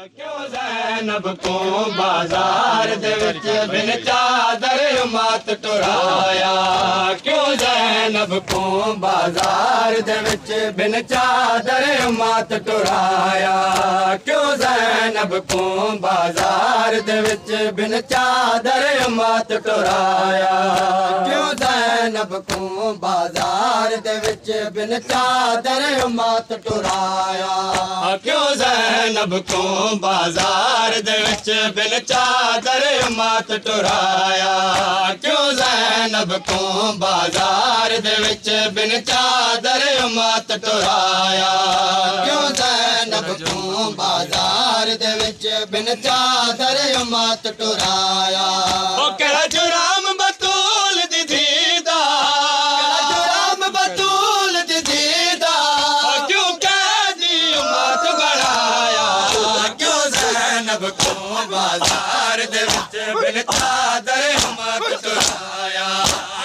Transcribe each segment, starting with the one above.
क्यों ज़ैनब को बाजार दे विच बिन चादर मात टुराया। क्यों ज़ैनब को बाजार दे विच बिन चादर मात टुराया। क्यों ज़ैनब को बाजार दे विच बिन चादर मात टुराया। क्यों ज़ैनब को बाजार दे विच बिन चादर मात टुराया। क्यों ज़ैनब को बाजार दे विच बिन चादर मात टुराया। क्यों ज़ैनब को बाजार दे विच बिन चादर मात टुराया। क्यों ज़ैनब को बाजार दे विच बिन चादर मात टुराया। ओ केड़ा जुराम बतूल दी दीदा, केड़ा जुराम बतूल दी दीदा, क्यों कैदी मात बढ़ाया। क्यों ज़ैनब को बाजार दे विच बिन चादर मात टुराया।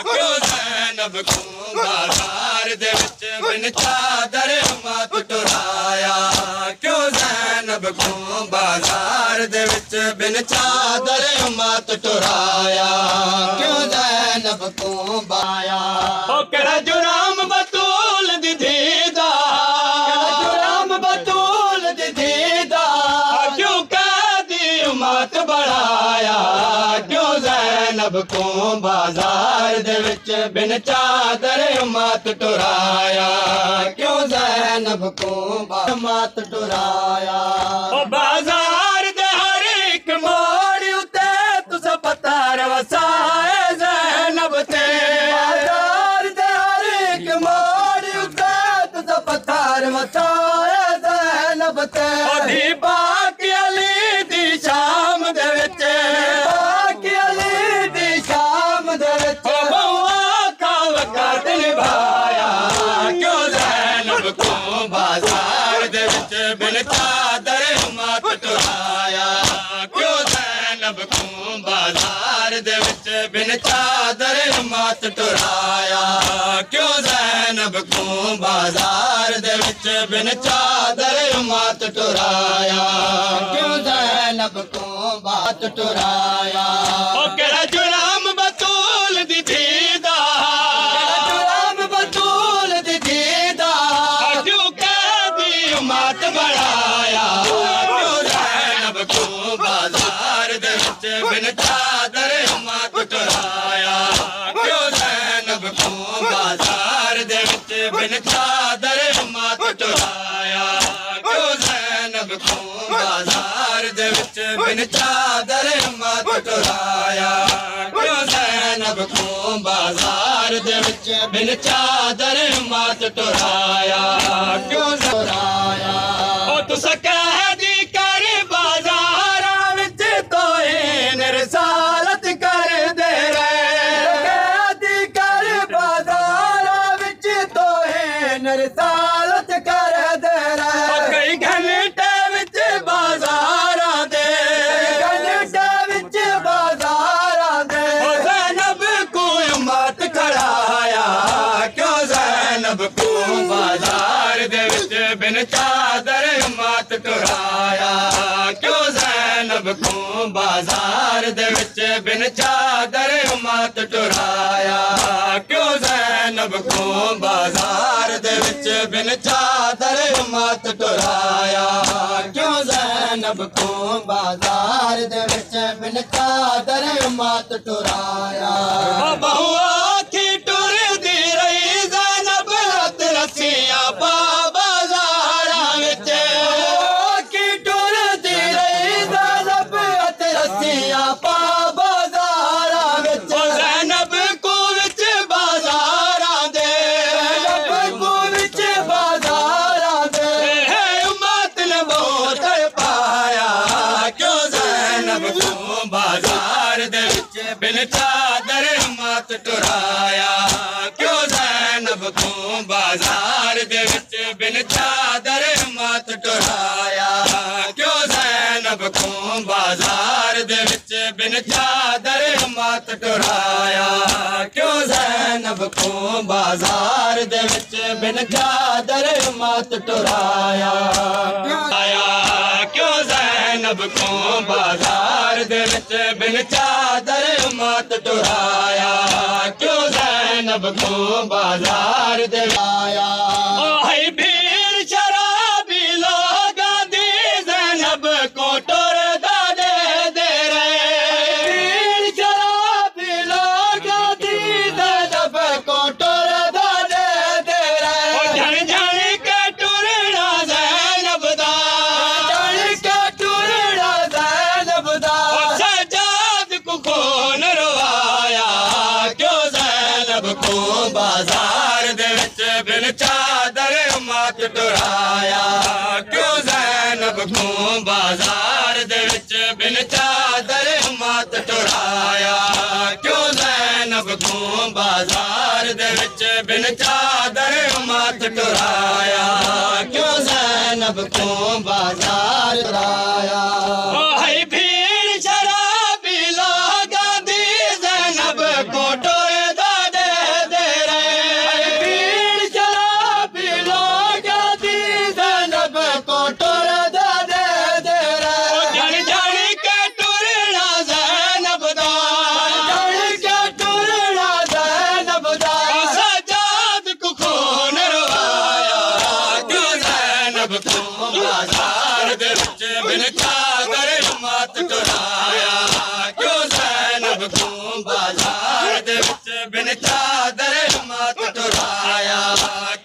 क्यों ज़ैनब को बाजार दे विच बिन चादर मात टुराया। क्यों ज़ैनब को बाजार दे विच बिन चादर मात टुराया। क्यों ज़ैनब को बाया। ओ केड़ा जुराम बतूल दी दीदा, केड़ा जुराम बतूल दी दीदा, क्यों कैदी मात बढ़ाया। क्यों ज़ैनब को बाजार दे विच बिन चादर मात टुराया। क्यों ज़ैनब को मात टुराया। ओ बाजार दे हर एक मोड़ उते तुसा पतार वसाए ज़ैनब ते। बाजार दे हर एक मोड़ उते तुसा पतार वसाए ज़ैनब ते। दी पाक अली दी शाम दे विच, पाक अली दी शाम दे विच बहुआ का वक़्त निभाया। क्यों ज़ैनब को बाजार दे विच बिन चादर मात टुराया। क्यों ज़ैनब को बाजार दे विच बिन चादर मात टुराया। क्यों ज़ैनब को बाजार दे विच बिन चादर मात टुराया। क्यों ज़ैनब को बात टुराया। ओ केड़ा जुराम बतूल दी दीदा, केड़ा जुराम बतूल दी दीदा, क्यों कैदी मात बढ़ाया। क्यों ज़ैनब को बाजार दे विच बिन चादर मात टुराया। क्यों ज़ैनब को बाजार दे विच बिन चादर मात टुराया। क्यों ज़ैनब को बाजार दे विच बिन चादर मात टुराया। क्यों ज़ैनब को बाजार दे विच बिन चादर मात टुराया। क्यों टुराया। ओ तुसा कैदी कर बाजारां विच तोहीन रिसालत कर दे रहे। कैदी कर बाजारां विच तोहीन रिसालत कर दे रहे। कई घंटे विच बाजारां दे, घंटे विच बाजारां दे ज़ैनब को मात खड़ाया। क्यों ज़ैनब को बाजार दे विच बिन चादर मात टुराया। क्यों ज़ैनब को बाजार दे विच बिन चादर मात टुराया। क्यों ज़ैनब को बाजार दे विच बिन चादर मात टुराया। क्यों ज़ैनब को बाजार दे विच बिन चादर मात टुराया। बहुआ की टुरदी रही ज़ैनब हथ रस्सियां पा बाज़ारां विच। की टुरदी रही ज़ैनब हथ रस्सियां पा बाज़ारां विच। ज़ैनब को विच बाज़ारां दे, ज़ैनब को विच बाज़ारां दे उम्मत ने बहुत पाया। क्यों ज़ैनब को बाजार दे विच बिन चादर मात टुराया। क्यों ज़ैनब को बाजार दे विच बिन चादर मात टुराया। क्यों ज़ैनब को बाजार दे विच बिन चादर मात टुराया। क्यों ज़ैनब को बाजार दे विच बिन चादर मात टुराया। क्यों ज़ैनब ਜ਼ੈਨਬ ਕੋ ਬਾਜ਼ਾਰ ਦੇ ਵਿੱਚ ਬਿਨ ਚਾਦਰ ਮਤ ਟੁਰਾਇਆ ਕਿਉਂ ਜ਼ੈਨਬ ਕੋ ਬਾਜ਼ਾਰ ਦੇ ਆਇਆ ਹਾਏ ਭੀੜ ਸ਼ਰਾਬੀ ਲੋਕਾਂ ਦੀ ਜ਼ੈਨਬ ਕੋ ਟੁਰਦਾ ਦੇ ਰਹੇ ਭੀੜ ਸ਼ਰਾਬੀ ਲੋਕਾਂ ਦੀ ਜ਼ੈਨਬ ਕੋ ਟੁਰਦਾ ਦੇ ਰਹੇ ਜਣ ਜਣ ਕੇ ਟੁਰਣਾ ਜ਼ੈਨਬ ਦਾ ਜਣ ਕੇ ਟੁਰਣਾ ਜ਼ੈਨਬ ਦਾ ਸਜਾਦ ਕੋ ਖੂਨ ਰਵਾਇਆ ਕਿਉਂ ਜ਼ੈਨਬ ਕੋ ਬਾਜ਼ਾਰ ਦੇ ਵਿੱਚ ਬਿਨ ਚਾਦਰ ਮਤ ਟੁਰਾਇਆ ਕਿਉਂ ਜ਼ੈਨਬ ਕੋ ਬਾਜ਼ਾਰ ਦੇ ਵਿੱਚ ਬਿਨ ਚਾਦਰ ਮਤ ਟੁਰਾਇਆ ਕਿਉਂ ਜ਼ੈਨਬ ਕੋ ਬਾਜ਼ਾਰ ਦੇ ਵਿੱਚ ਬਿਨ ਚਾਦਰ ਮਤ ਟੁਰਾਇਆ ਕਿਉਂ ਜ਼ੈਨਬ ਕੋ ਬਾਜ਼ਾਰ ਟੁਰਾਇਆ ਹਾਏ ਭੀੜ ਸ਼ਰਾਬੀ ਲੋਕਾਂ ਦੀ ਜ਼ੈਨਬ ਕੋ ਟੁਰਦਾ ਦੇ ਰਹੇ ਭੀੜ ਸ਼ਰਾਬੀ ਲੋਕਾਂ ਦੀ ਜ਼ੈਨਬ ਕੋ ਟੁਰਦਾ ਦੇ ਰਹੇ ਜਣ ਜਣ ਕੇ ਟੁਰਣਾ ਜ਼ੈਨਬ ਦਾ ਜਣ ਕੇ ਟੁਰਣਾ ਜ਼ੈਨਬ ਦਾ ਸਜਾਦ ਕੋ ਖੂਨ ਰਵਾਇਆ ਕਿਉਂ ਜ਼ੈਨਬ ਕੋ ਬਾਜ਼ਾਰ ਦੇ ਵਿੱਚ ਬਿਨ ਚਾਦਰ ਮਤ ਟੁਰਾਇਆ ਕਿਉਂ ਜ਼ੈਨਬ ਕੋ ਬਾਜ਼ਾਰ ਦੇ ਵਿੱਚ ਬਿਨ ਚਾਦਰ ਮਤ ਟੁਰਾਇਆ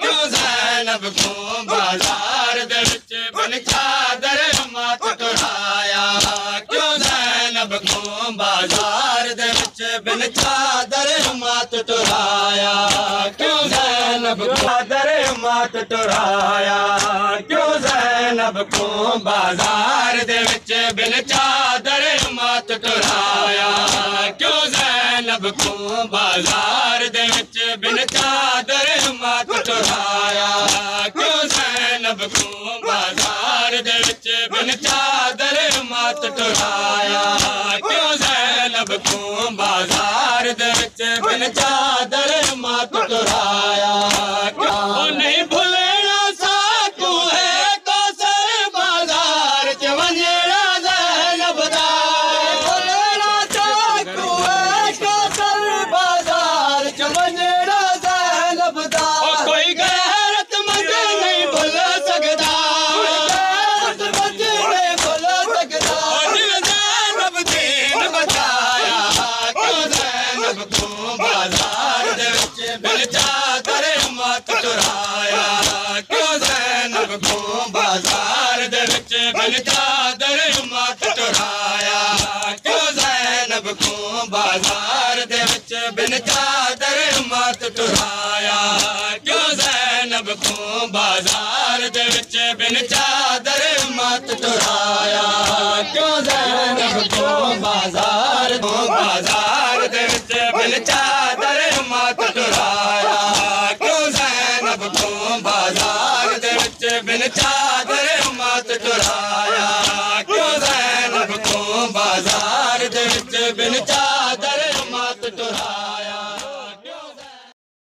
ਕਿਉਂ ਜ਼ੈਨਬ ਕੋ ਬਾਜ਼ਾਰ ਦੇ ਵਿੱਚ ਬਿਨ ਚਾਦਰ ਮਤ ਟੁਰਾਇਆ ਕਿਉਂ ਜ਼ੈਨਬ ਕੋ ਬਾਜ਼ਾਰ ਦੇ ਵਿੱਚ ਬਿਨ ਚਾਦਰ ਮਤ ਟੁਰਾਇਆ ਕਿਉਂ ਜ਼ੈਨਬ ਕੋ ਚਾਦਰ ਮਤ ਟੁਰਾਇਆ ਕਿਉਂ ਜ਼ੈਨਬ ਕੋ ਬਾਜ਼ਾਰ ਦੇ ਵਿੱਚ ਬਿਨ ਚਾਦਰ ਮਤ ਟੁਰਾਇਆ ਕਿਉਂ ਜ਼ੈਨਬ ਕੋ ਬਾਜ਼ਾਰ ਦੇ ਵਿੱਚ ਬਿਨ ਚਾਦਰ ਮਤ ਟੁਰਾਇਆ ਕਿਉਂ ਜ਼ੈਨਬ ਕੋ ਬਾਜ਼ਾਰ ਦੇ ਵਿੱਚ ਬਿਨ ਚਾਦਰ ਮਤ ਟੁਰਾਇਆ ਕਿਉਂ ਜ਼ੈਨਬ ਕੋ ਬਾਜ਼ਾਰ ਦੇ ਵਿੱਚ ਬਿਨ ਚਾਦਰ ਮਤ ਟੁਰਾਇਆ ਉਹ ਨਹੀਂ ਭੁੱਲਣਾ ਸਾਕੂ ਹੈ ਕੌਸਰ ਬਾਜ਼ਾਰ ਚ ਵੰਜਣਾ ਜ਼ੈਨਬ ਦਾ ਭੁੱਲਣਾ ਸਾਕੂ ਹੈ ਕੌਸਰ ਬਾਜ਼ਾਰ ਚ ਵੰਜਣਾ ਜ਼ੈਨਬ ਦਾ ਕੋਈ ਗੈਰਤਮੰਦ ਨਹੀਂ ਭੁੱਲ ਸਕਦਾ ਗੈਰਤਮੰਦ ਨਹੀਂ ਭੁੱਲ ਸਕਦਾ ਜਿਵੇਂ ਜ਼ੈਨਬ ਦੀਨ ਬਚਾਇਆ ਕਿਉਂ ਜ਼ੈਨਬ ਕੋ ਬਾਜ਼ਾਰ ਦੇ ਵਿੱਚ ਬਿਨ ਚਾਦਰ ਮਤ ਟੁਰਾਇਆ ਕਿਉਂ ਜ਼ੈਨਬ ਕੋ ਬਾਜ਼ਾਰ ਦੇ ਵਿੱਚ ਬਿਨ ਚਾਦਰ ਮਤ ਟੁਰਾਇਆ ਕਿਉਂ ਜ਼ੈਨਬ ਕੋ ਬਾਜ਼ਾਰ ਦੇ ਵਿੱਚ ਬਿਨ ਚਾਦਰ ਮਤ ਟੁਰਾਇਆ ਕਿਉਂ ਜ਼ੈਨਬ ਕੋ ਬਾਜ਼ਾਰ ਦੇ ਵਿੱਚ ਬਿਨ ਚਾਦਰ ਮਤ ਟੁਰਾਇਆ ਕਿਉਂ ਜ਼ੈਨਬ ਕੋ ਬਾਜ਼ਾਰ ਦੇ ਵਿੱਚ ਬਿਨ ਚਾਦਰ ਮਤ ਟੁਰਾਇਆ ਕਿਉਂ ਜ਼ੈਨਬ ਕੋ ਬਾਜ਼ਾਰ ਦੇ ਵਿੱਚ ਬਿਨ ਚਾਦਰ